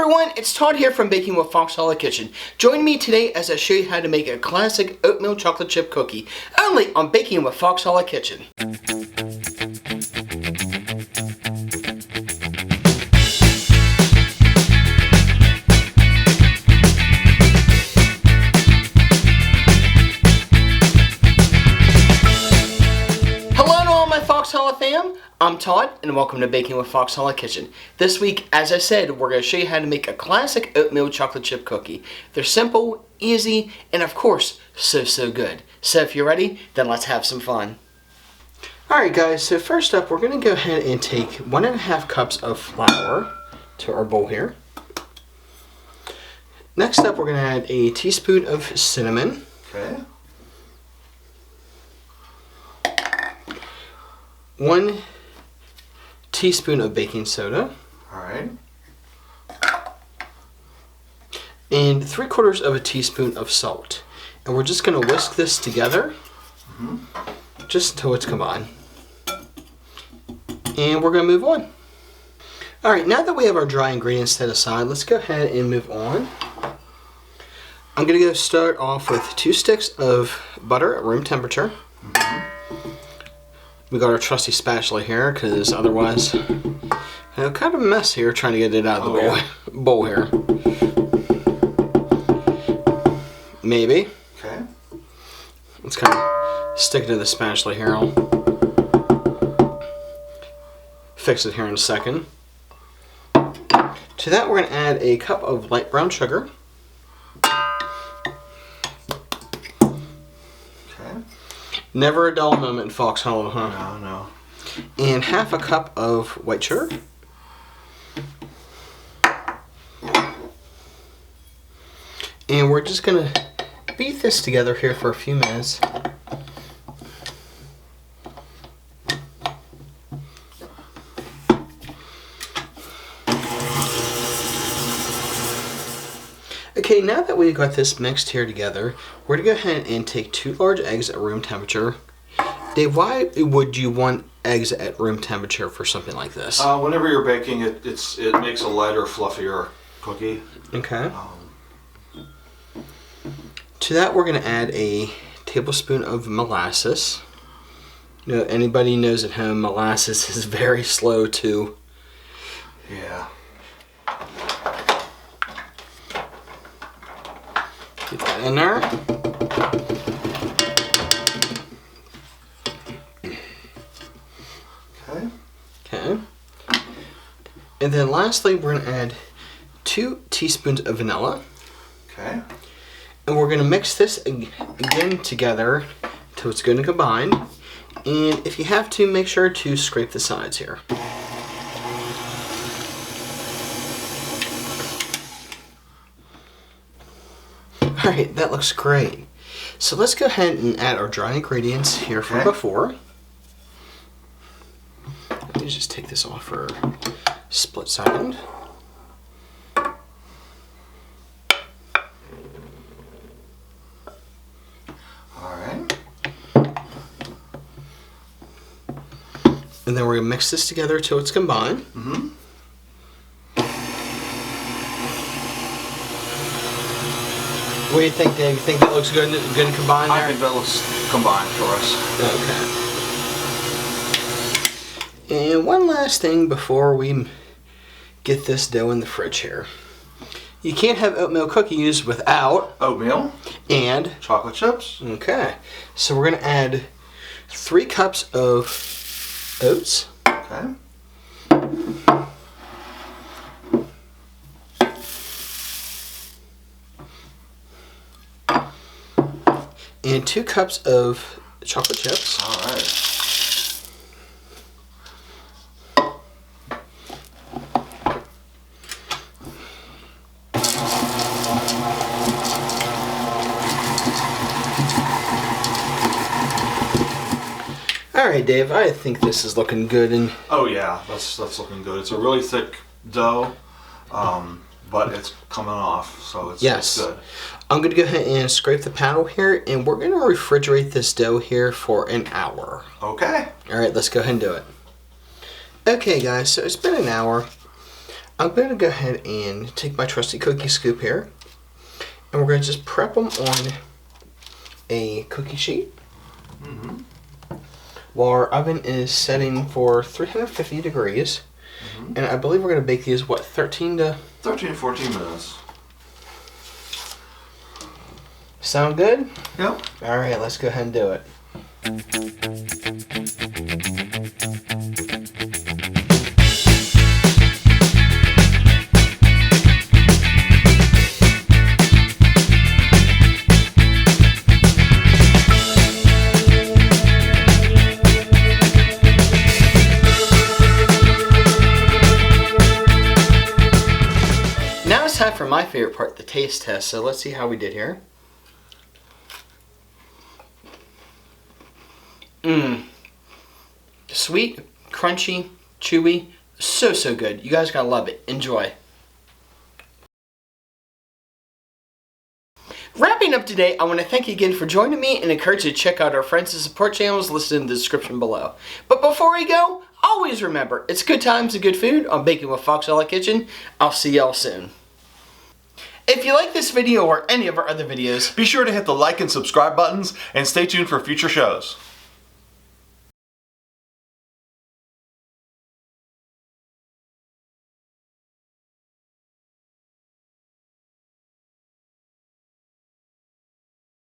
everyone, it's Todd here from Baking with Foxhole Kitchen. Join me today as I show you how to make a classic oatmeal chocolate chip cookie, only on Baking with Foxhole Kitchen. Hello to all my Foxhole fam. I'm Todd, and welcome to Baking with Foxhole Kitchen. This week, as I said, we're going to show you how to make a classic oatmeal chocolate chip cookie. They're simple, easy, and of course, so good. So if you're ready, then let's have some fun. Alright guys, so first up, we're going to go ahead and take 1.5 cups of flour to our bowl here. Next up, we're going to add a teaspoon of cinnamon. Okay. 1 teaspoon of baking soda. Alright. And 3/4 of a teaspoon of salt. And we're just going to whisk this together just until it's combined. And we're going to move on. Alright, now that we have our dry ingredients set aside, let's go ahead and move on. I'm going to go start off with 2 sticks of butter at room temperature. We got our trusty spatula here because otherwise, kind of a mess here trying to get it out of the bowl here. Maybe. Okay. Let's kind of stick it to the spatula here. I'll fix it here in a second. To that, we're going to add a cup of light brown sugar. Never a dull moment in Foxhole, huh? No. And 1/2 cup of white sugar. And we're just going to beat this together here for a few minutes. Okay, now that we've got this mixed here together, we're going to go ahead and take 2 large eggs at room temperature. Dave, why would you want eggs at room temperature for something like this? Whenever you're baking, it makes a lighter, fluffier cookie. Okay. To that, we're going to add a tablespoon of molasses. You know, anybody knows at home, molasses is very slow to... Yeah. Get that in there. Okay. And then lastly, we're going to add 2 teaspoons of vanilla. Okay. And we're going to mix this again together until it's going to combine. And if you have to, make sure to scrape the sides here. Alright, that looks great. So let's go ahead and add our dry ingredients here from before. Let me just take this off for a split second. Alright. And then we're going to mix this together till it's combined. What do you think, Dave? You think that looks good and combined there? I think that looks combined for us. Okay. And one last thing before we get this dough in the fridge here. You can't have oatmeal cookies without... oatmeal. And... chocolate chips. Okay. So we're going to add 3 cups of oats. Okay. And 2 cups of chocolate chips. Alright. Alright, Dave, I think this is looking good. And oh yeah, that's looking good. It's a really thick dough, but it's coming off, so it's good. I'm going to go ahead and scrape the paddle here, and we're going to refrigerate this dough here for an hour. Okay. Alright, let's go ahead and do it. Okay guys, so it's been an hour. I'm going to go ahead and take my trusty cookie scoop here, and we're going to just prep them on a cookie sheet. While our oven is setting for 350 degrees, and I believe we're going to bake these, what, 13 to 14 minutes. Sound good? Yep. Alright, let's go ahead and do it. Now it's time for my favorite part, the taste test. So let's see how we did here. Sweet, crunchy, chewy, so good. You guys gotta love it. Enjoy. Wrapping up today, I want to thank you again for joining me and encourage you to check out our friends and support channels listed in the description below. But before we go, always remember, it's good times and good food on Baking with Foxhole Kitchen. I'll see y'all soon. If you like this video or any of our other videos, Be sure to hit the like and subscribe buttons and stay tuned for future shows.